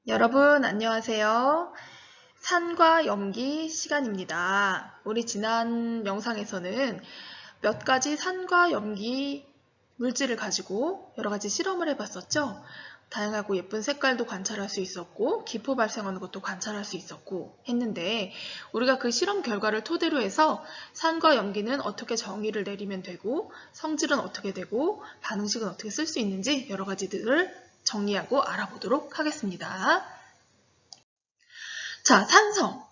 여러분, 안녕하세요. 산과 염기 시간입니다. 우리 지난 영상에서는 몇 가지 산과 염기 물질을 가지고 여러 가지 실험을 해봤었죠. 다양하고 예쁜 색깔도 관찰할 수 있었고, 기포 발생하는 것도 관찰할 수 있었고 했는데, 우리가 그 실험 결과를 토대로 해서 산과 염기는 어떻게 정의를 내리면 되고, 성질은 어떻게 되고, 반응식은 어떻게 쓸 수 있는지 여러 가지들을 정리하고 알아보도록 하겠습니다. 자, 산성.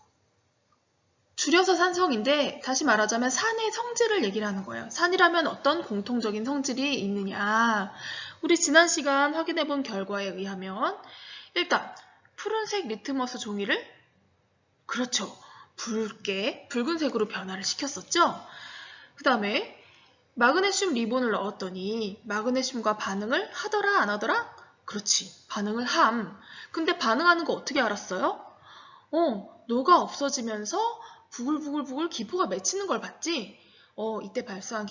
줄여서 산성인데 다시 말하자면 산의 성질을 얘기를 하는 거예요. 산이라면 어떤 공통적인 성질이 있느냐. 우리 지난 시간 확인해 본 결과에 의하면 일단 푸른색 리트머스 종이를 그렇죠. 붉은색으로 변화를 시켰었죠. 그 다음에 마그네슘 리본을 넣었더니 마그네슘과 반응을 하더라 안 하더라? 그렇지. 반응을 함. 근데 반응하는 거 어떻게 알았어요? 녹아 없어지면서 부글부글부글 기포가 맺히는 걸 봤지? 이때 발생한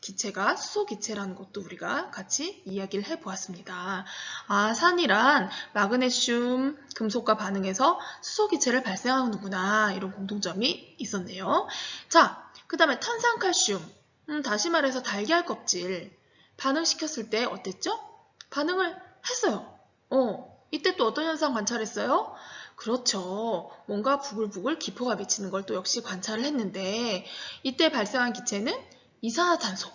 기체가 수소기체라는 것도 우리가 같이 이야기를 해보았습니다. 아, 산이란 마그네슘 금속과 반응해서 수소기체를 발생하는구나. 이런 공통점이 있었네요. 자, 그 다음에 탄산칼슘. 다시 말해서 달걀 껍질. 반응시켰을 때 어땠죠? 반응을 했어요. 이때 또 어떤 현상 관찰했어요? 그렇죠. 뭔가 부글부글 기포가 맺히는 걸 또 역시 관찰을 했는데 이때 발생한 기체는 이산화탄소.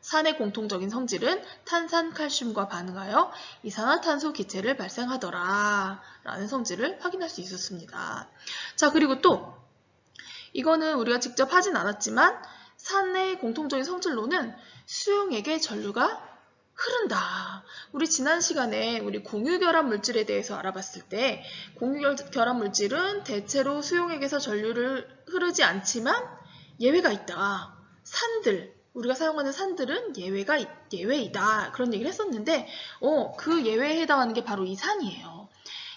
산의 공통적인 성질은 탄산칼슘과 반응하여 이산화탄소 기체를 발생하더라 라는 성질을 확인할 수 있었습니다. 자, 그리고 또 이거는 우리가 직접 하진 않았지만 산의 공통적인 성질로는 수용액의 전류가 흐른다. 우리 지난 시간에 우리 공유결합 물질에 대해서 알아봤을 때 공유결합 물질은 대체로 수용액에서 전류를 흐르지 않지만 예외가 있다. 산들, 우리가 사용하는 산들은 예외이다. 그런 얘기를 했었는데 그 예외에 해당하는 게 바로 이 산이에요.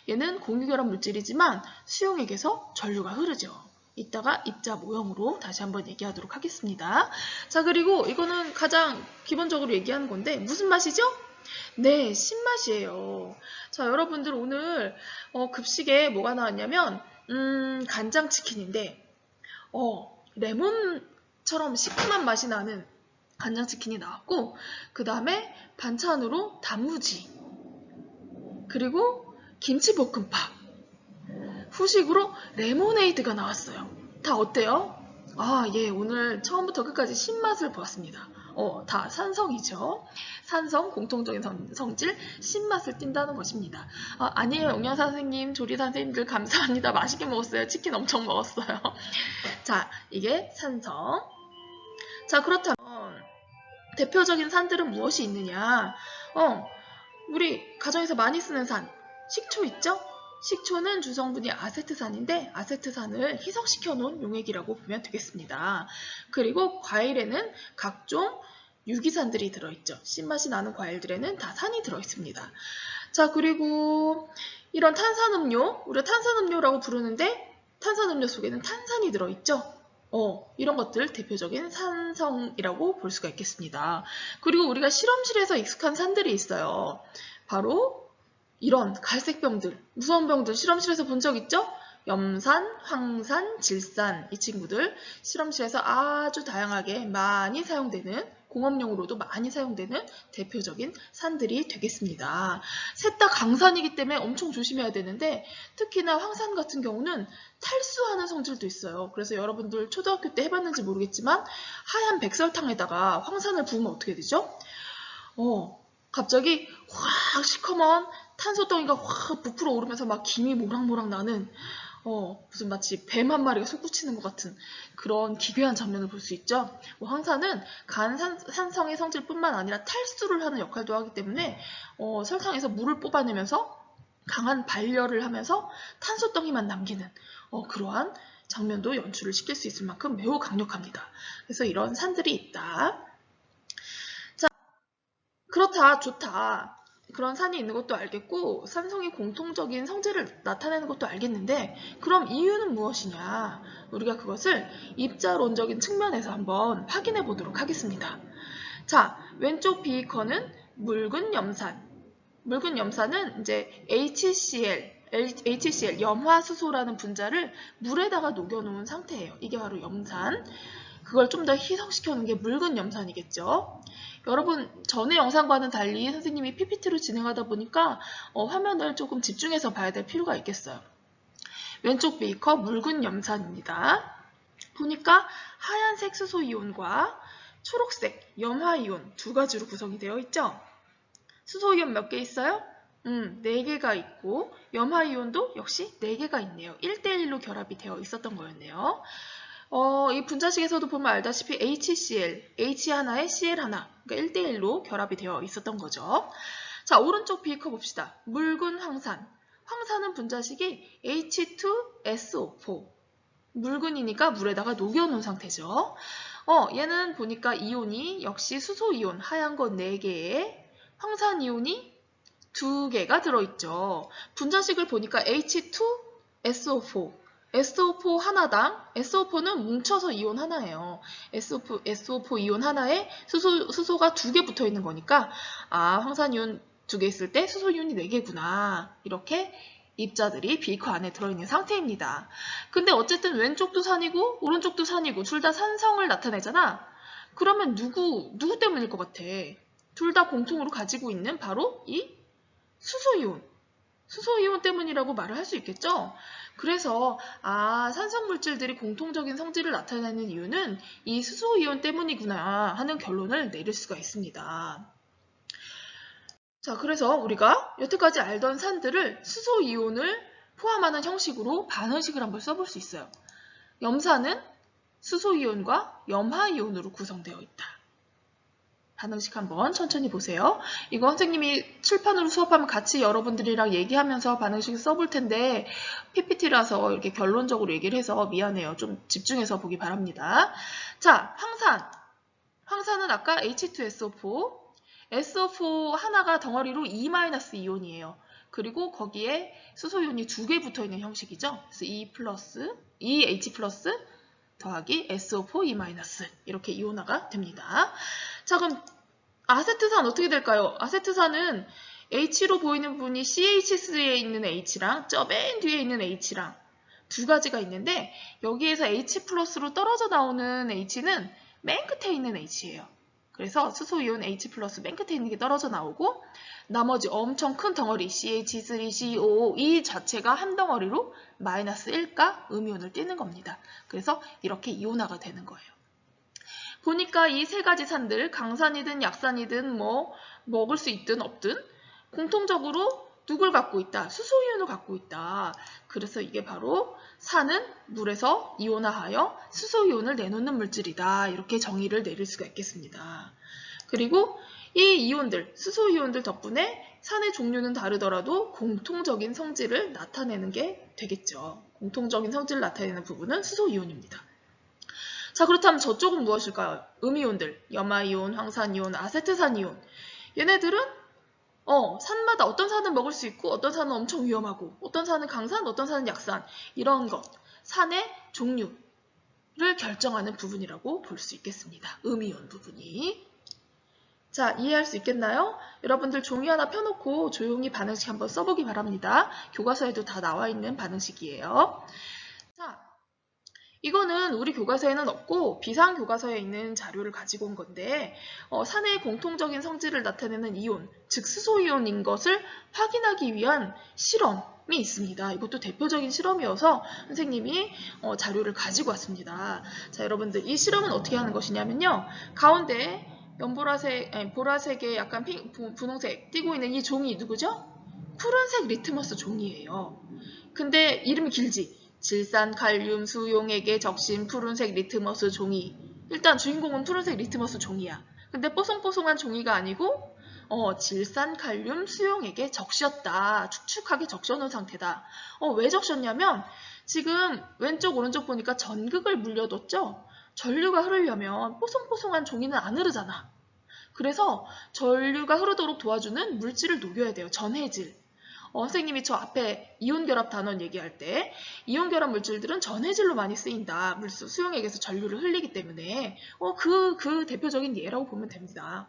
얘는 공유결합 물질이지만 수용액에서 전류가 흐르죠. 이따가 입자 모형으로 다시 한번 얘기하도록 하겠습니다. 자, 그리고 이거는 가장 기본적으로 얘기하는 건데 무슨 맛이죠? 네, 신맛이에요. 자, 여러분들 오늘 급식에 뭐가 나왔냐면 간장치킨인데 레몬처럼 시큼한 맛이 나는 간장치킨이 나왔고 그 다음에 반찬으로 단무지 그리고 김치볶음밥 후식으로 레모네이드가 나왔어요. 다 어때요? 아, 예, 오늘 처음부터 끝까지 신맛을 보았습니다. 다 산성이죠. 산성, 공통적인 성질, 신맛을 띈다는 것입니다. 아니에요, 영양사 선생님, 조리사 선생님들 감사합니다. 맛있게 먹었어요. 치킨 엄청 먹었어요. 자, 이게 산성. 자, 그렇다면 대표적인 산들은 무엇이 있느냐? 우리 가정에서 많이 쓰는 산, 식초 있죠? 식초는 주성분이 아세트산인데 아세트산을 희석시켜 놓은 용액이라고 보면 되겠습니다. 그리고 과일에는 각종 유기산들이 들어있죠. 신맛이 나는 과일들에는 다 산이 들어있습니다. 자, 그리고 이런 탄산음료, 우리가 탄산음료라고 부르는데 탄산음료 속에는 탄산이 들어있죠. 이런 것들 대표적인 산성이라고 볼 수가 있겠습니다. 그리고 우리가 실험실에서 익숙한 산들이 있어요. 바로 이런 갈색 병들, 무서운 병들 실험실에서 본 적 있죠? 염산, 황산, 질산 이 친구들 실험실에서 아주 다양하게 많이 사용되는 공업용으로도 많이 사용되는 대표적인 산들이 되겠습니다. 셋 다 강산이기 때문에 엄청 조심해야 되는데 특히나 황산 같은 경우는 탈수하는 성질도 있어요. 그래서 여러분들 초등학교 때 해봤는지 모르겠지만 하얀 백설탕에다가 황산을 부으면 어떻게 되죠? 갑자기 확 시커먼 탄소덩이가 확 부풀어 오르면서 막 김이 모락모락 나는 무슨 마치 뱀 한 마리가 솟구치는 것 같은 그런 기괴한 장면을 볼 수 있죠. 황산은 간산성의 성질뿐만 아니라 탈수를 하는 역할도 하기 때문에 설탕에서 물을 뽑아내면서 강한 발열을 하면서 탄소덩이만 남기는 그러한 장면도 연출을 시킬 수 있을 만큼 매우 강력합니다. 그래서 이런 산들이 있다. 자, 그렇다, 좋다. 그런 산이 있는 것도 알겠고 산성이 공통적인 성질을 나타내는 것도 알겠는데 그럼 이유는 무엇이냐? 우리가 그것을 입자론적인 측면에서 한번 확인해 보도록 하겠습니다. 자, 왼쪽 비커는 묽은 염산, 묽은 염산은 이제 HCl, 염화수소라는 분자를 물에다가 녹여놓은 상태예요. 이게 바로 염산. 그걸 좀 더 희석시켜 놓은 게 묽은 염산이겠죠. 여러분, 전에 영상과는 달리 선생님이 PPT로 진행하다 보니까 화면을 조금 집중해서 봐야 될 필요가 있겠어요. 왼쪽 베이커 묽은 염산입니다. 보니까 하얀색 수소이온과 초록색 염화이온 두 가지로 구성이 되어 있죠. 수소이온 몇 개 있어요? 4개가 있고 염화이온도 역시 4개가 있네요. 1대1로 결합이 되어 있었던 거였네요. 이 분자식에서도 보면 알다시피 HCl, H 하나에 CL 하나, 그러니까 1대1로 결합이 되어 있었던 거죠. 자, 오른쪽 비커 봅시다. 묽은 황산. 황산은 분자식이 H2SO4. 묽은이니까 물에다가 녹여놓은 상태죠. 얘는 보니까 이온이 역시 수소이온, 하얀 거 4개에 황산이온이 2개가 들어있죠. 분자식을 보니까 H2SO4. SO4 하나당, SO4는 뭉쳐서 이온 하나예요. SO4 이온 하나에 수소가 2개 붙어 있는 거니까, 황산이온 2개 있을 때 수소이온이 4개구나. 이렇게 입자들이 비커 안에 들어있는 상태입니다. 근데 어쨌든 왼쪽도 산이고, 오른쪽도 산이고, 둘 다 산성을 나타내잖아. 그러면 누구 때문일 것 같아? 둘 다 공통으로 가지고 있는 바로 이 수소이온 때문이라고 말을 할 수 있겠죠? 그래서 산성 물질들이 공통적인 성질을 나타내는 이유는 이 수소이온 때문이구나 하는 결론을 내릴 수가 있습니다. 자, 그래서 우리가 여태까지 알던 산들을 수소이온을 포함하는 형식으로 반응식을 한번 써볼 수 있어요. 염산은 수소이온과 염화이온으로 구성되어 있다. 반응식 한번 천천히 보세요. 이거 선생님이 칠판으로 수업하면 같이 여러분들이랑 얘기하면서 반응식 써볼 텐데 PPT라서 이렇게 결론적으로 얘기를 해서 미안해요. 좀 집중해서 보기 바랍니다. 자, 황산은 아까 H2SO4, SO4 하나가 덩어리로 E-이온이에요. 그리고 거기에 수소이온이 2개 붙어있는 형식이죠. 그래서 EH 플러스 더하기 SO4 E- 이렇게 이온화가 됩니다. 자, 그럼 아세트산 어떻게 될까요? 아세트산은 H로 보이는 부분이 CH3에 있는 H랑 저 맨 뒤에 있는 H랑 두 가지가 있는데 여기에서 H 플러스로 떨어져 나오는 H는 맨 끝에 있는 H예요. 그래서 수소이온 H 플러스 맨 끝에 있는 게 떨어져 나오고 나머지 엄청 큰 덩어리 CH3, CO2 자체가 한 덩어리로 마이너스 1가 음이온을 띠는 겁니다. 그래서 이렇게 이온화가 되는 거예요. 보니까 이 세 가지 산들, 강산이든 약산이든 먹을 수 있든 없든 공통적으로 누굴 갖고 있다? 수소이온을 갖고 있다. 그래서 이게 바로 산은 물에서 이온화하여 수소이온을 내놓는 물질이다. 이렇게 정의를 내릴 수가 있겠습니다. 그리고 이 이온들, 수소이온들 덕분에 산의 종류는 다르더라도 공통적인 성질을 나타내는 게 되겠죠. 공통적인 성질을 나타내는 부분은 수소이온입니다. 자, 그렇다면 저쪽은 무엇일까요? 음이온들, 염화이온, 황산이온, 아세트산이온. 얘네들은 산마다 어떤 산은 먹을 수 있고 어떤 산은 엄청 위험하고 어떤 산은 강산, 어떤 산은 약산 이런 것, 산의 종류를 결정하는 부분이라고 볼 수 있겠습니다. 음이온 부분이. 자, 이해할 수 있겠나요? 여러분들 종이 하나 펴놓고 조용히 반응식 한번 써보기 바랍니다. 교과서에도 다 나와 있는 반응식이에요. 자, 이거는 우리 교과서에는 없고 비상교과서에 있는 자료를 가지고 온 건데 산의 공통적인 성질을 나타내는 이온, 즉 수소이온인 것을 확인하기 위한 실험이 있습니다. 이것도 대표적인 실험이어서 선생님이 자료를 가지고 왔습니다. 자, 여러분들 이 실험은 어떻게 하는 것이냐면요. 가운데 보라색에 약간 분홍색 띄고 있는 이 종이 누구죠? 푸른색 리트머스 종이에요. 근데 이름이 길지? 질산, 칼륨, 수용액에 적신 푸른색 리트머스 종이. 일단 주인공은 푸른색 리트머스 종이야. 근데 뽀송뽀송한 종이가 아니고 질산, 칼륨, 수용액에 적셨다. 축축하게 적셔놓은 상태다. 왜 적셨냐면 지금 왼쪽 오른쪽 보니까 전극을 물려뒀죠? 전류가 흐르려면 뽀송뽀송한 종이는 안 흐르잖아. 그래서 전류가 흐르도록 도와주는 물질을 녹여야 돼요. 전해질. 선생님이 저 앞에 이온결합 단원 얘기할 때 이온결합 물질들은 전해질로 많이 쓰인다. 수용액에서 전류를 흘리기 때문에 그 대표적인 예라고 보면 됩니다.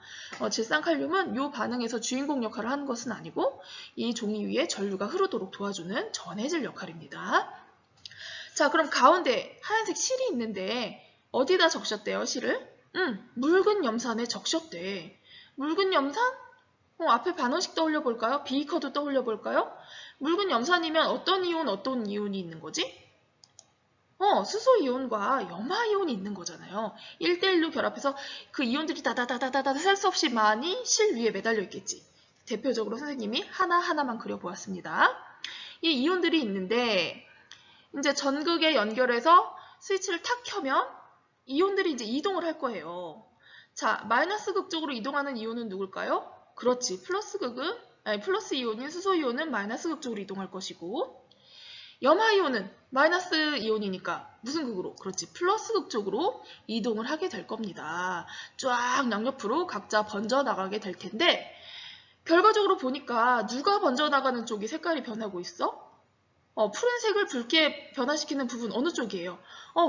질산칼륨은 이 반응에서 주인공 역할을 하는 것은 아니고 이 종이 위에 전류가 흐르도록 도와주는 전해질 역할입니다. 자, 그럼 가운데 하얀색 실이 있는데 어디다 적셨대요, 실을? 묽은 염산에 적셨대. 묽은 염산? 앞에 반응식 떠올려 볼까요? 비이커도 떠올려 볼까요? 묽은 염산이면 어떤 이온이 있는 거지? 수소 이온과 염화 이온이 있는 거잖아요. 1대1로 결합해서 그 이온들이 다다다다다다 셀 수 없이 많이 실 위에 매달려 있겠지. 대표적으로 선생님이 하나하나만 그려보았습니다. 이 이온들이 있는데 이제 전극에 연결해서 스위치를 탁 켜면 이온들이 이제 이동을 할 거예요. 자, 마이너스 극 쪽으로 이동하는 이온은 누굴까요? 그렇지. 플러스 이온인 수소 이온은 마이너스 극 쪽으로 이동할 것이고, 염화 이온은 마이너스 이온이니까 무슨 극으로? 그렇지. 플러스 극 쪽으로 이동을 하게 될 겁니다. 쫙 양옆으로 각자 번져나가게 될 텐데, 결과적으로 보니까 누가 번져나가는 쪽이 색깔이 변하고 있어? 푸른색을 붉게 변화시키는 부분 어느 쪽이에요?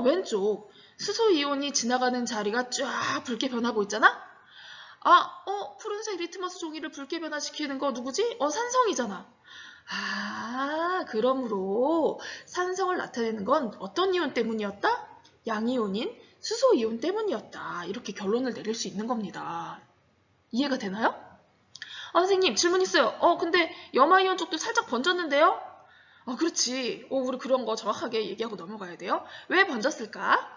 왼쪽. 수소 이온이 지나가는 자리가 쫙 붉게 변하고 있잖아? 푸른색 리트머스 종이를 붉게 변화시키는 거 누구지? 산성이잖아. 그러므로 산성을 나타내는 건 어떤 이온 때문이었다? 양이온인 수소 이온 때문이었다. 이렇게 결론을 내릴 수 있는 겁니다. 이해가 되나요? 선생님 질문 있어요. 근데 염화 이온 쪽도 살짝 번졌는데요? 그렇지. 우리 그런 거 정확하게 얘기하고 넘어가야 돼요. 왜 번졌을까?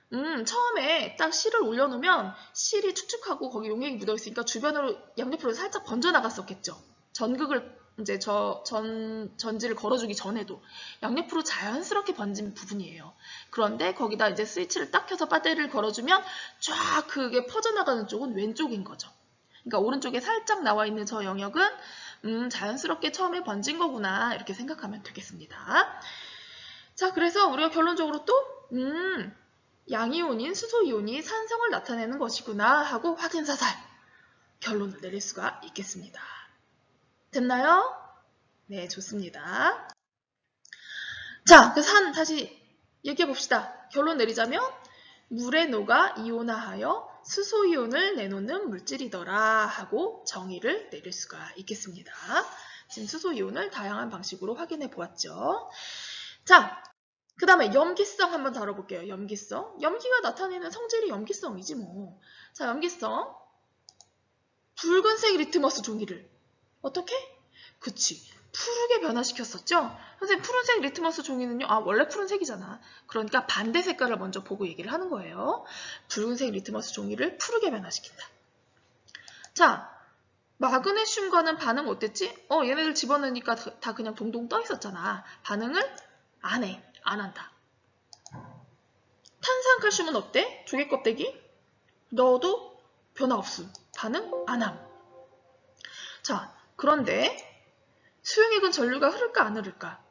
처음에 딱 실을 올려놓으면 실이 축축하고 거기 용액이 묻어있으니까 주변으로 양옆으로 살짝 번져나갔었겠죠. 전극을 이제 전지를 걸어주기 전에도 양옆으로 자연스럽게 번진 부분이에요. 그런데 거기다 이제 스위치를 딱 켜서 배터리를 걸어주면 쫙 그게 퍼져나가는 쪽은 왼쪽인 거죠. 그러니까 오른쪽에 살짝 나와 있는 저 영역은 자연스럽게 처음에 번진 거구나 이렇게 생각하면 되겠습니다. 자, 그래서 우리가 결론적으로 또 양이온인 수소이온이 산성을 나타내는 것이구나 하고 확인사살 결론을 내릴 수가 있겠습니다. 됐나요? 네, 좋습니다. 자, 그 산 다시 얘기해 봅시다. 결론 내리자면 물에 녹아 이온화하여 수소이온을 내놓는 물질이더라 하고 정의를 내릴 수가 있겠습니다. 지금 수소이온을 다양한 방식으로 확인해 보았죠. 자, 그 다음에 염기성 한번 다뤄볼게요. 염기성. 염기가 나타내는 성질이 염기성이지 뭐. 자, 염기성. 붉은색 리트머스 종이를 어떻게? 그치. 푸르게 변화시켰었죠? 선생님, 푸른색 리트머스 종이는요? 원래 푸른색이잖아. 그러니까 반대 색깔을 먼저 보고 얘기를 하는 거예요. 붉은색 리트머스 종이를 푸르게 변화시킨다. 자, 마그네슘과는 반응 어땠지? 얘네들 집어넣으니까 다 그냥 동동 떠 있었잖아. 반응을 안 해. 안 한다. 탄산칼슘은 어때? 조개 껍데기? 넣어도 변화 없음. 반응 안 함. 자, 그런데 수용액은 전류가 흐를까 안 흐를까?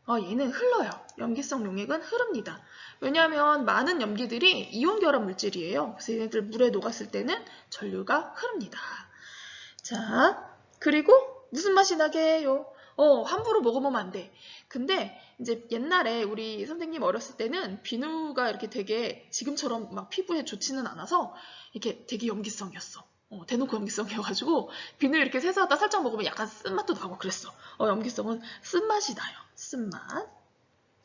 얘는 흘러요. 염기성 용액은 흐릅니다. 왜냐하면 많은 염기들이 이온 결합 물질이에요. 그래서 얘네들 물에 녹았을 때는 전류가 흐릅니다. 자, 그리고 무슨 맛이 나게 해요? 함부로 먹어보면 안 돼. 근데 이제 옛날에 우리 선생님 어렸을 때는 비누가 이렇게 되게 지금처럼 막 피부에 좋지는 않아서 이렇게 되게 염기성이었어. 대놓고 염기성이어가지고 비누 이렇게 세수하다 살짝 먹으면 약간 쓴맛도 나고 그랬어. 염기성은 쓴맛이 나요. 쓴맛.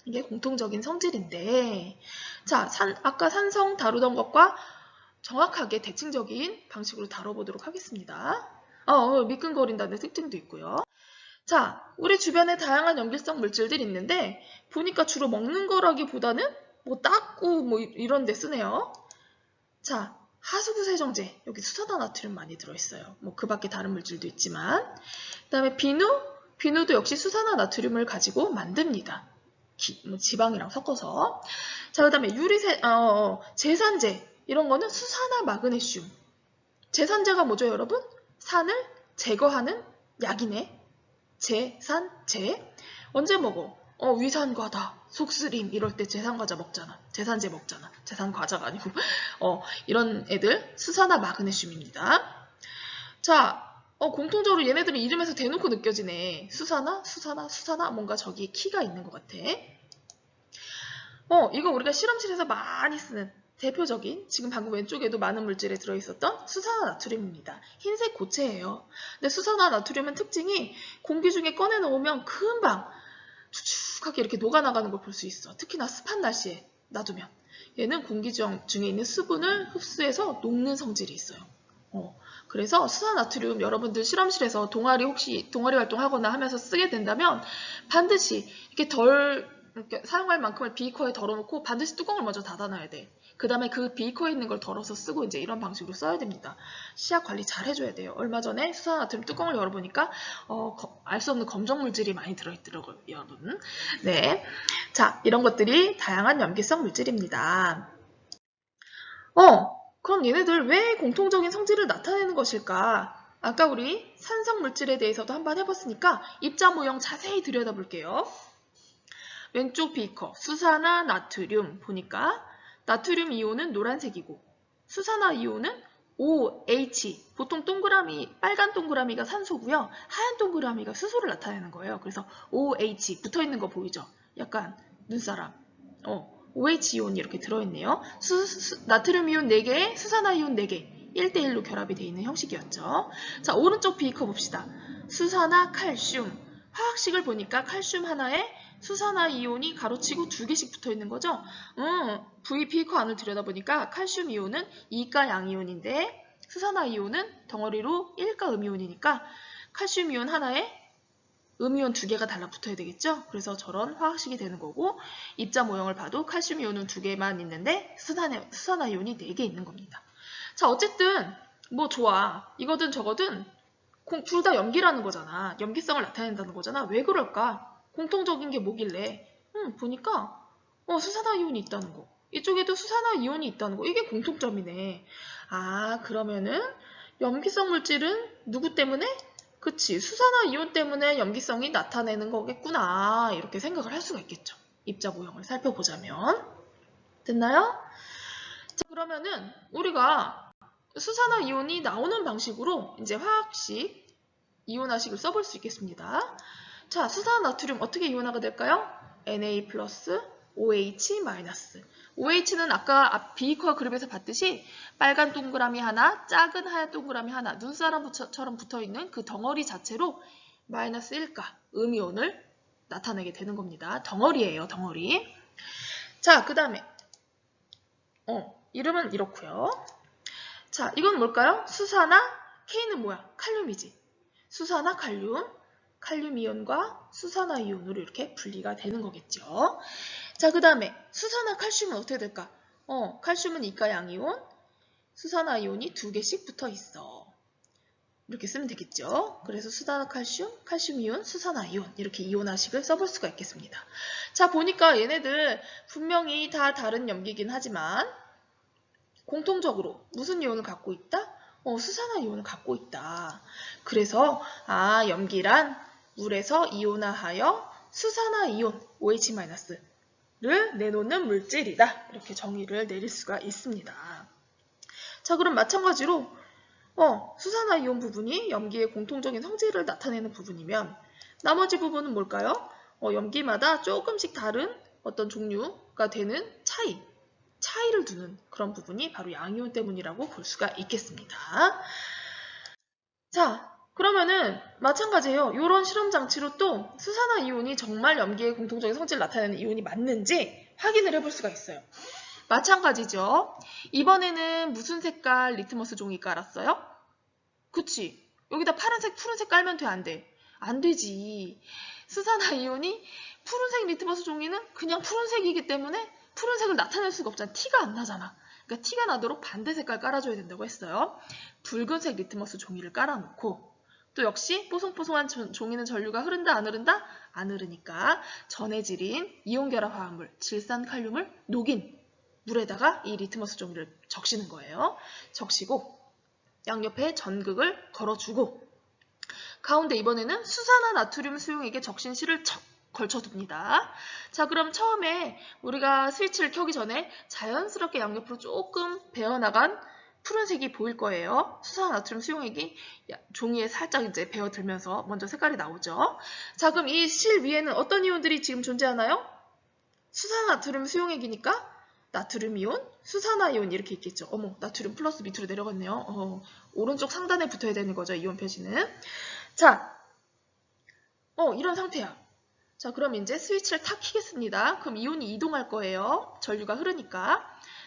이게 공통적인 성질인데 자, 아까 산성 다루던 것과 정확하게 대칭적인 방식으로 다뤄보도록 하겠습니다. 미끈거린다는 특징도 있고요. 자, 우리 주변에 다양한 염기성 물질들이 있는데 보니까 주로 먹는 거라기보다는 뭐 닦고 뭐 이런 데 쓰네요. 자, 하수구 세정제, 여기 수산화나트륨 많이 들어있어요. 뭐 그 밖에 다른 물질도 있지만 그 다음에 비누도 역시 수산화나트륨을 가지고 만듭니다. 지방이랑 섞어서. 자, 그 다음에 제산제, 이런 거는 수산화 마그네슘. 제산제가 뭐죠, 여러분? 산을 제거하는 약이네. 제산제. 언제 먹어? 위산과다, 속쓰림 이럴 때 제산과자 먹잖아. 제산제 먹잖아. 제산과자가 아니고 이런 애들 수산화 마그네슘입니다. 자, 공통적으로 얘네들은 이름에서 대놓고 느껴지네. 수산화 뭔가 저기에 키가 있는 것 같아. 이거 우리가 실험실에서 많이 쓰는 대표적인, 지금 방금 왼쪽에도 많은 물질에 들어있었던 수산화나트륨입니다. 흰색 고체예요. 근데 수산화나트륨은 특징이 공기 중에 꺼내 놓으면 금방 축축하게 이렇게 녹아나가는 걸 볼 수 있어. 특히나 습한 날씨에 놔두면. 얘는 공기 중에 있는 수분을 흡수해서 녹는 성질이 있어요. 그래서 수산나트륨 여러분들 실험실에서 동아리 활동하거나 하면서 쓰게 된다면 반드시 이렇게 사용할 만큼을 비커에 덜어놓고 반드시 뚜껑을 먼저 닫아놔야 돼. 그 다음에 그 비커에 있는 걸 덜어서 쓰고 이제 이런 방식으로 써야 됩니다. 시약 관리 잘 해줘야 돼요. 얼마 전에 수산나트륨 뚜껑을 열어보니까 알 수 없는 검정 물질이 많이 들어있더라고요, 여러분. 네, 자, 이런 것들이 다양한 염기성 물질입니다. 그럼 얘네들 왜 공통적인 성질을 나타내는 것일까? 아까 우리 산성 물질에 대해서도 한번 해봤으니까 입자 모형 자세히 들여다볼게요. 왼쪽 비커 수산화 나트륨 보니까 나트륨 이온은 노란색이고 수산화 이온은 OH, 보통 빨간 동그라미가 산소고요. 하얀 동그라미가 수소를 나타내는 거예요. 그래서 OH 붙어있는 거 보이죠? 약간 눈사람. OH 이온이 이렇게 들어있네요. 나트륨 이온 4개에 수산화 이온 4개, 1대1로 결합이 되어 있는 형식이었죠. 자, 오른쪽 비커 봅시다. 수산화 칼슘. 화학식을 보니까 칼슘 하나에 수산화 이온이 가로치고 2개씩 붙어있는 거죠. 비커 안을 들여다보니까 칼슘 이온은 2가 양이온인데 수산화 이온은 덩어리로 1가 음이온이니까 칼슘 이온 하나에 음이온 2개가 달라붙어야 되겠죠? 그래서 저런 화학식이 되는 거고 입자 모형을 봐도 칼슘 이온은 2개만 있는데 수산화 이온이 4개 있는 겁니다. 자, 어쨌든 뭐 좋아. 이거든 저거든 둘 다 염기라는 거잖아. 염기성을 나타낸다는 거잖아. 왜 그럴까? 공통적인 게 뭐길래? 보니까 수산화 이온이 있다는 거. 이쪽에도 수산화 이온이 있다는 거. 이게 공통점이네. 아, 그러면은 염기성 물질은 누구 때문에? 그치, 수산화 이온 때문에 염기성이 나타내는 거겠구나. 이렇게 생각을 할 수가 있겠죠. 입자 모형을 살펴보자면. 됐나요? 자, 그러면은 우리가 수산화 이온이 나오는 방식으로 이제 화학식, 이온화식을 써볼 수 있겠습니다. 자, 수산화 나트륨 어떻게 이온화가 될까요? Na 플러스 OH 마이너스. OH는 아까 비커 그룹에서 봤듯이 빨간 동그라미 하나, 작은 하얀 동그라미 하나, 눈사람처럼 붙어있는 그 덩어리 자체로 마이너스 1가 음이온을 나타내게 되는 겁니다. 덩어리예요, 덩어리. 자, 그 다음에 이름은 이렇고요. 자, 이건 뭘까요? 수산화, K는 뭐야? 칼륨이지. 수산화 칼륨, 칼륨 이온과 수산화 이온으로 이렇게 분리가 되는 거겠죠. 자, 그 다음에 수산화 칼슘은 어떻게 될까? 칼슘은 2가 양이온, 수산화 이온이 2개씩 붙어 있어. 이렇게 쓰면 되겠죠. 그래서 수산화 칼슘, 칼슘 이온, 수산화 이온 이렇게 이온화식을 써볼 수가 있겠습니다. 자, 보니까 얘네들 분명히 다 다른 염기긴 하지만 공통적으로 무슨 이온을 갖고 있다? 수산화 이온을 갖고 있다. 그래서 염기란 물에서 이온화하여 수산화 이온 OH-를 내놓는 물질이다. 이렇게 정의를 내릴 수가 있습니다. 자, 그럼 마찬가지로 수산화 이온 부분이 염기의 공통적인 성질을 나타내는 부분이면 나머지 부분은 뭘까요? 염기마다 조금씩 다른 어떤 종류가 되는 차이를 두는 그런 부분이 바로 양이온 때문이라고 볼 수가 있겠습니다. 자, 그러면은 마찬가지예요. 이런 실험 장치로 또 수산화 이온이 정말 염기의 공통적인 성질을 나타내는 이온이 맞는지 확인을 해볼 수가 있어요. 마찬가지죠. 이번에는 무슨 색깔 리트머스 종이 깔았어요? 그치? 여기다 파란색, 푸른색 깔면 돼, 안 돼? 안 되지. 수산화 이온이 푸른색 리트머스 종이는 그냥 푸른색이기 때문에 푸른색을 나타낼 수가 없잖아. 티가 안 나잖아. 그러니까 티가 나도록 반대 색깔 깔아줘야 된다고 했어요. 붉은색 리트머스 종이를 깔아놓고 또 역시 뽀송뽀송한 종이는 전류가 흐른다 안 흐른다? 안 흐르니까 전해질인 이온결합 화합물 질산칼륨을 녹인 물에다가 이 리트머스 종이를 적시는 거예요. 적시고 양옆에 전극을 걸어주고 가운데 이번에는 수산화 나트륨 수용액에 적신 실을 걸쳐둡니다. 자, 그럼 처음에 우리가 스위치를 켜기 전에 자연스럽게 양옆으로 조금 배어나간 푸른색이 보일 거예요. 수산화트륨 수용액이 종이에 살짝 이제 배어들면서 먼저 색깔이 나오죠. 자, 그럼 이 실 위에는 어떤 이온들이 지금 존재하나요? 수산화트륨 수용액이니까 나트륨 이온, 수산화 이온 이렇게 있겠죠. 어머, 나트륨 플러스 밑으로 내려갔네요. 오른쪽 상단에 붙어야 되는 거죠, 이온 표시는. 자, 이런 상태야. 자, 그럼 이제 스위치를 탁 켜겠습니다. 그럼 이온이 이동할 거예요. 전류가 흐르니까.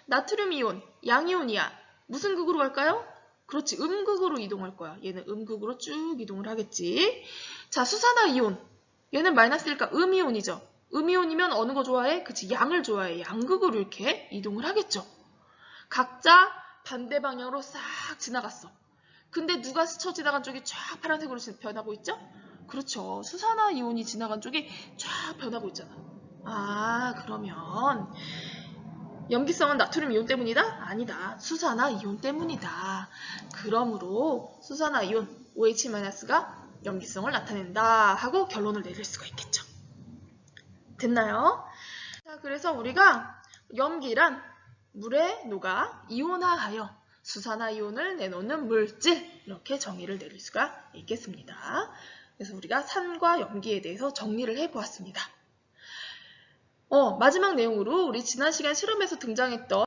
나트륨 이온, 양이온이야. 무슨 극으로 갈까요? 그렇지, 음극으로 이동할 거야. 얘는 음극으로 쭉 이동을 하겠지. 자, 수산화 이온. 얘는 마이너스니까 음이온이죠. 음이온이면 어느 거 좋아해? 그치, 양을 좋아해. 양극으로 이렇게 이동을 하겠죠. 각자 반대 방향으로 싹 지나갔어. 근데 누가 스쳐 지나간 쪽이 쫙 파란색으로 변하고 있죠? 그렇죠. 수산화 이온이 지나간 쪽이 쫙 변하고 있잖아. 아, 그러면 염기성은 나트륨 이온 때문이다? 아니다. 수산화 이온 때문이다. 그러므로 수산화 이온 OH-가 염기성을 나타낸다 하고 결론을 내릴 수가 있겠죠. 됐나요? 자, 그래서 우리가 염기란 물에 녹아 이온화하여 수산화 이온을 내놓는 물질, 이렇게 정의를 내릴 수가 있겠습니다. 그래서 우리가 산과 염기에 대해서 정리를 해보았습니다. 마지막 내용으로 우리 지난 시간 실험에서 등장했던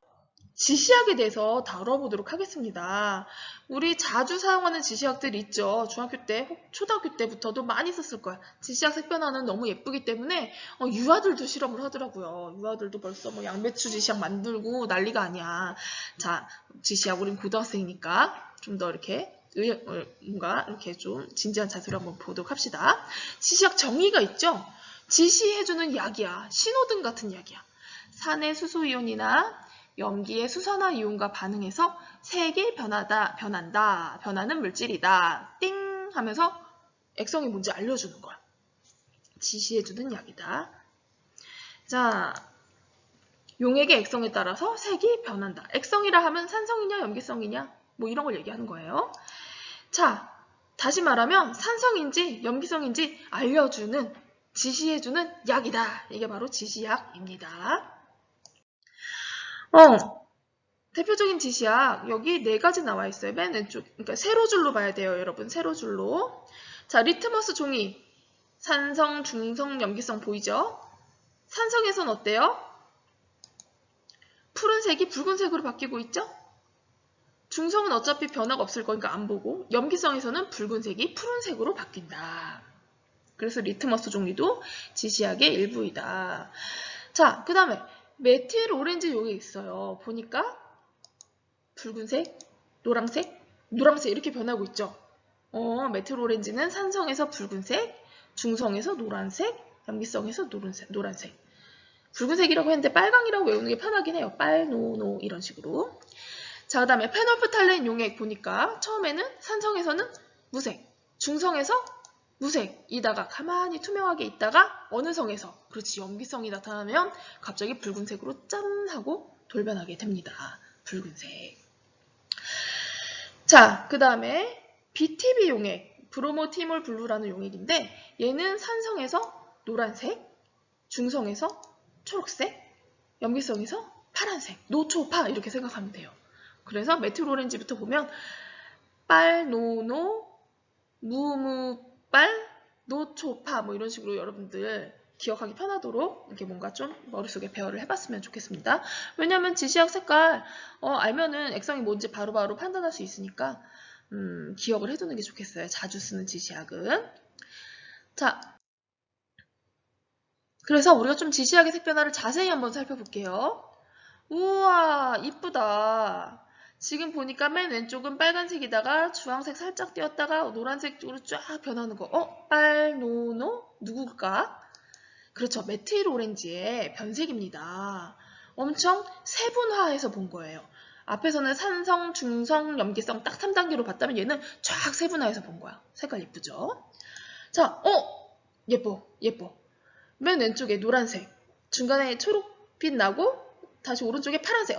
지시약에 대해서 다뤄보도록 하겠습니다. 우리 자주 사용하는 지시약들 있죠. 중학교 때, 초등학교 때부터도 많이 썼을 거야. 지시약 색변화는 너무 예쁘기 때문에 유아들도 실험을 하더라고요. 유아들도 벌써 뭐 양배추 지시약 만들고 난리가 아니야. 자, 지시약 우린 고등학생이니까 좀 더 이렇게 뭔가 이렇게 좀 진지한 자세로 한번 보도록 합시다. 지시약 정의가 있죠. 지시해주는 약이야. 신호등 같은 약이야. 산의 수소이온이나 염기의 수산화 이온과 반응해서 색이 변하는 물질이다. 띵 하면서 액성이 뭔지 알려주는 거야. 지시해주는 약이다. 자, 용액의 액성에 따라서 색이 변한다. 액성이라 하면 산성이냐 염기성이냐 뭐 이런 걸 얘기하는 거예요. 자, 다시 말하면 산성인지 염기성인지 알려주는, 지시해주는 약이다. 이게 바로 지시약입니다. 대표적인 지시약 여기 4가지 나와 있어요. 맨 왼쪽. 그러니까 세로줄로 봐야 돼요, 여러분. 세로줄로. 자, 리트머스 종이. 산성, 중성, 염기성 보이죠? 산성에선 어때요? 푸른색이 붉은색으로 바뀌고 있죠? 중성은 어차피 변화가 없을 거니까 안 보고, 염기성에서는 붉은색이 푸른색으로 바뀐다. 그래서 리트머스 종이도 지시약의 일부이다. 자, 그 다음에 메틸 오렌지 용액이 있어요. 보니까 붉은색, 노란색 이렇게 변하고 있죠. 메틸 오렌지는 산성에서 붉은색, 중성에서 노란색, 염기성에서 노란색. 붉은색이라고 했는데 빨강이라고 외우는 게 편하긴 해요. 빨노노 이런 식으로. 자, 그 다음에 페놀프탈렌 용액 보니까 처음에는 산성에서는 무색, 중성에서 무색이다가 가만히 투명하게 있다가 어느 성에서, 그렇지, 염기성이 나타나면 갑자기 붉은색으로 짠 하고 돌변하게 됩니다. 붉은색. 자, 그 다음에 BTB 용액, 브로모티몰 블루라는 용액인데 얘는 산성에서 노란색, 중성에서 초록색, 염기성에서 파란색, 노초파 이렇게 생각하면 돼요. 그래서 메틸 오렌지부터 보면 빨노노, 무무빨, 노초파 뭐 이런 식으로 여러분들 기억하기 편하도록 이렇게 뭔가 좀 머릿속에 배열을 해봤으면 좋겠습니다. 왜냐하면 지시약 색깔 알면은 액성이 뭔지 바로바로 판단할 수 있으니까 기억을 해두는 게 좋겠어요. 자주 쓰는 지시약은. 자, 그래서 우리가 좀 지시약의 색 변화를 자세히 한번 살펴볼게요. 우와, 이쁘다. 지금 보니까 맨 왼쪽은 빨간색이다가 주황색 살짝 띄었다가 노란색 쪽으로 쫙 변하는 거. 빨노노? 누굴까? 그렇죠. 메틸 오렌지의 변색입니다. 엄청 세분화해서 본 거예요. 앞에서는 산성, 중성, 염기성 딱 3단계로 봤다면 얘는 쫙 세분화해서 본 거야. 색깔 예쁘죠? 자, 예뻐. 맨 왼쪽에 노란색, 중간에 초록빛 나고 다시 오른쪽에 파란색.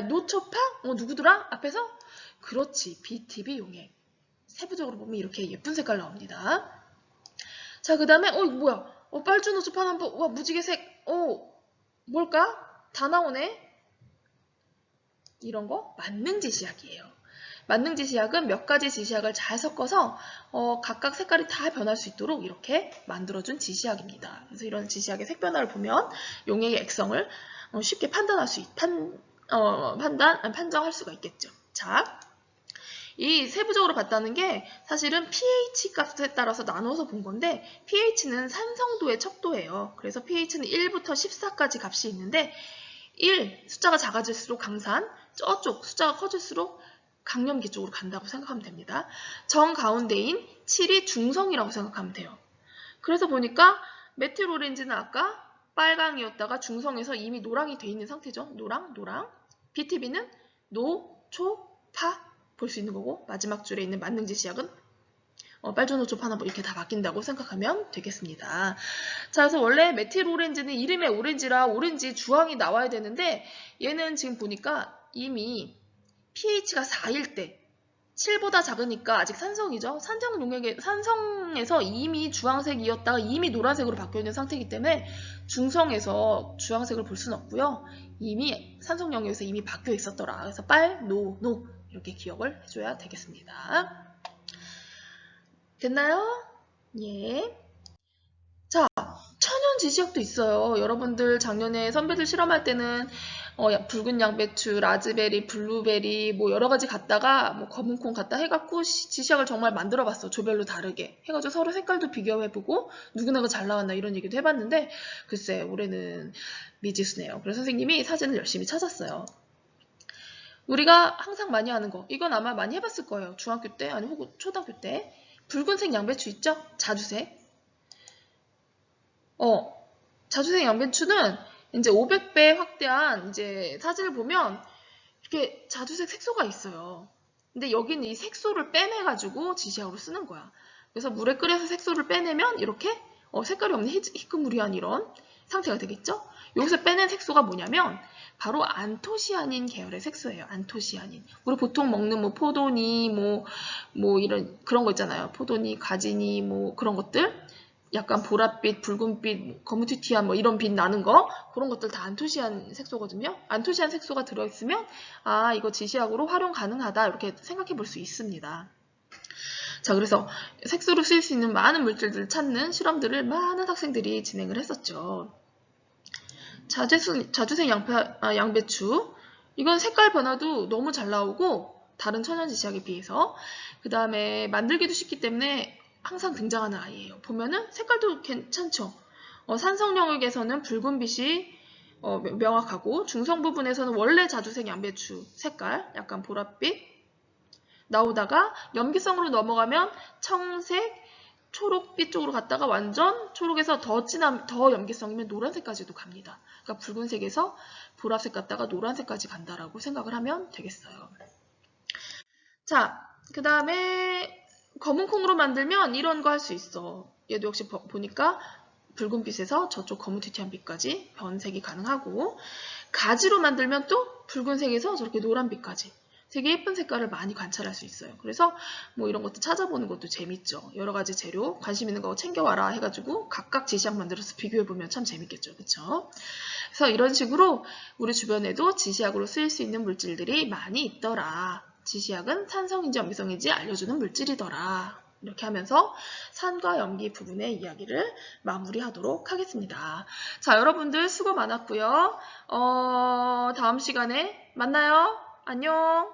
노초파? 누구더라? 앞에서? 그렇지. BTB 용액. 세부적으로 보면 이렇게 예쁜 색깔 나옵니다. 자, 그 다음에 이거 뭐야? 빨주노초 파남보. 와, 무지개색. 뭘까? 다 나오네. 이런 거 만능 지시약이에요. 만능 지시약은 몇 가지 지시약을 잘 섞어서 각각 색깔이 다 변할 수 있도록 이렇게 만들어준 지시약입니다. 그래서 이런 지시약의 색 변화를 보면 용액의 액성을 쉽게 판정할 수가 있겠죠. 자, 이 세부적으로 봤다는 게 사실은 pH 값에 따라서 나눠서 본 건데 pH는 산성도의 척도예요. 그래서 pH는 1부터 14까지 값이 있는데 1, 숫자가 작아질수록 강산, 저쪽 숫자가 커질수록 강염기 쪽으로 간다고 생각하면 됩니다. 정 가운데인 7이 중성이라고 생각하면 돼요. 그래서 보니까 메틸 오렌지는 아까 빨강이었다가 중성에서 이미 노랑이 돼 있는 상태죠. 노랑. BTB는 노, 초, 파 볼 수 있는 거고 마지막 줄에 있는 만능 지시약은 빨주노초, 파나 뭐 이렇게 다 바뀐다고 생각하면 되겠습니다. 자, 그래서 원래 메틸 오렌지는 이름에 오렌지라 오렌지 주황이 나와야 되는데 얘는 지금 보니까 이미 pH가 4일 때 7보다 작으니까 아직 산성이죠. 산성에서 이미 주황색이었다가 이미 노란색으로 바뀌어 있는 상태이기 때문에 중성에서 주황색을 볼 수는 없고요. 이미 산성 영역에서 이미 바뀌어 있었더라. 그래서 빨, 노 이렇게 기억을 해줘야 되겠습니다. 됐나요? 예. 자, 천연 지시약도 있어요. 여러분들 작년에 선배들 실험할 때는 붉은 양배추, 라즈베리, 블루베리 뭐 여러 가지 갖다가 뭐 검은 콩 갖다 해갖고 지시약을 정말 만들어봤어. 조별로 다르게 해가지고 서로 색깔도 비교해보고 누구나가 잘 나왔나 이런 얘기도 해봤는데 글쎄 올해는 미지수네요. 그래서 선생님이 사진을 열심히 찾았어요. 우리가 항상 많이 하는 거 이건 아마 많이 해봤을 거예요. 중학교 때 아니면 혹은 초등학교 때 붉은색 양배추 있죠? 자주색. 자주색 양배추는 이제 500배 확대한 이제 사진을 보면 이렇게 자주색 색소가 있어요. 근데 여기는 이 색소를 빼내가지고 지시약으로 쓰는 거야. 그래서 물에 끓여서 색소를 빼내면 이렇게 색깔이 없는 희끄무리한 이런 상태가 되겠죠? 여기서 빼낸 색소가 뭐냐면 바로 안토시아닌 계열의 색소예요. 안토시아닌. 우리 보통 먹는 뭐 포도니 뭐 이런 그런 거 있잖아요. 포도니, 가지니 뭐 그런 것들. 약간 보랏빛, 붉은빛, 거무튀튀한 뭐 이런 빛 나는 거 그런 것들 다 안토시안 색소거든요. 안토시안 색소가 들어있으면 아 이거 지시약으로 활용 가능하다 이렇게 생각해 볼 수 있습니다. 자 그래서 색소로 쓰일 수 있는 많은 물질들을 찾는 실험들을 많은 학생들이 진행을 했었죠. 자주색 양배추 이건 색깔 변화도 너무 잘 나오고 다른 천연 지시약에 비해서 그 다음에 만들기도 쉽기 때문에 항상 등장하는 아이예요. 보면은 색깔도 괜찮죠. 산성 영역에서는 붉은빛이 명확하고 중성 부분에서는 원래 자주색 양배추 색깔 약간 보랏빛 나오다가 염기성으로 넘어가면 청색, 초록빛 쪽으로 갔다가 완전 초록에서 더 염기성이면 노란색까지도 갑니다. 그러니까 붉은색에서 보라색 갔다가 노란색까지 간다라고 생각을 하면 되겠어요. 자, 그 다음에 검은 콩으로 만들면 이런 거 할 수 있어. 얘도 역시 보니까 붉은빛에서 저쪽 거무튀튀한 빛까지 변색이 가능하고 가지로 만들면 또 붉은색에서 저렇게 노란빛까지 되게 예쁜 색깔을 많이 관찰할 수 있어요. 그래서 뭐 이런 것도 찾아보는 것도 재밌죠. 여러 가지 재료 관심 있는 거 챙겨와라 해가지고 각각 지시약 만들어서 비교해보면 참 재밌겠죠. 그쵸? 그래서 이런 식으로 우리 주변에도 지시약으로 쓰일 수 있는 물질들이 많이 있더라. 지시약은 산성인지 염기성인지 알려주는 물질이더라. 이렇게 하면서 산과 염기 부분의 이야기를 마무리하도록 하겠습니다. 자, 여러분들 수고 많았고요. 다음 시간에 만나요. 안녕.